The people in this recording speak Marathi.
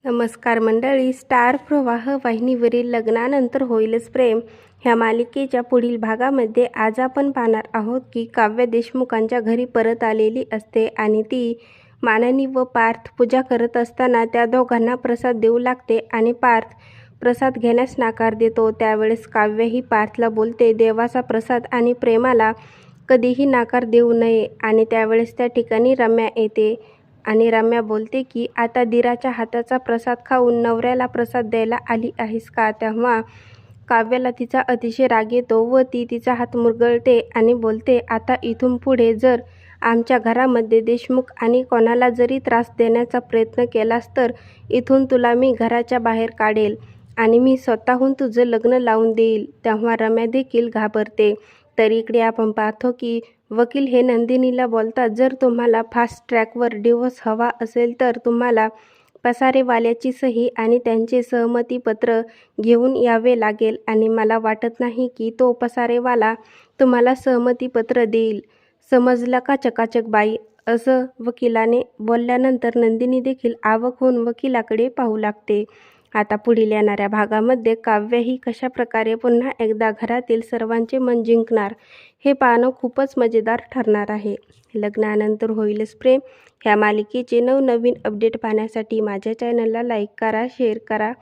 नमस्कार मंडळी. स्टार प्रवाह वाहिनीवरील लग्नानंतर होईलच प्रेम ह्या मालिकेच्या पुढील भागामध्ये आज आपण पाहणार आहोत की काव्या देशमुखांच्या घरी परत आलेली असते आणि ती माननी व पार्थ पूजा करत असताना त्या दोघांना प्रसाद देऊ लागते आणि पार्थ प्रसाद घेण्यास नकार देतो. त्यावेळेस काव्या ही पार्थला बोलते देवाचा प्रसाद आणि प्रेमाला कधीही नकार देऊ नये आणि त्यावेळेस त्या ठिकाणी रम्या येते आणि रम्या बोलते की आता दिराच्या हाताचा प्रसाद खाऊन नवऱ्याला प्रसाद द्यायला आली आहेस का. तेव्हा काव्याला तिचा अतिशय राग येतो व ती तिचा हात मुरगळते आणि बोलते आता इथून पुढे जर आमच्या घरामध्ये देशमुख आणि कोणाला जरी त्रास देण्याचा प्रयत्न केलास तर इथून तुला मी घराच्या बाहेर काढेल आणि मी स्वतःहून तुझं लग्न लावून देईल. तेव्हा रम्या देखील घाबरते. तर इकडे आपण पाहतो की वकील हे नंदिनीला बोलतात जर तुम्हाला फास्ट ट्रॅकवर डिवोर्स हवा असेल तर तुम्हाला पसारेवाल्याची सही आणि त्यांचे सहमतीपत्र घेऊन यावे लागेल आणि मला वाटत नाही की तो पसारेवाला तुम्हाला सहमतीपत्र देईल. समजलं का चकाचक बाई, असं वकिलाने बोलल्यानंतर नंदिनी देखील अवाक होऊन वकिलाकडे पाहू लागते. आता पुढील येणाऱ्या भागामध्ये काव्य ही कशा प्रकारे पुन्हा एकदा घरातील सर्वांचे मन जिंकणार हे पाहणं खूपच मजेदार ठरणार आहे. लग्नानंतर होईलच प्रेम ह्या मालिकेचे नवनवीन अपडेट पाहण्यासाठी माझ्या चॅनलला लाईक करा, शेअर करा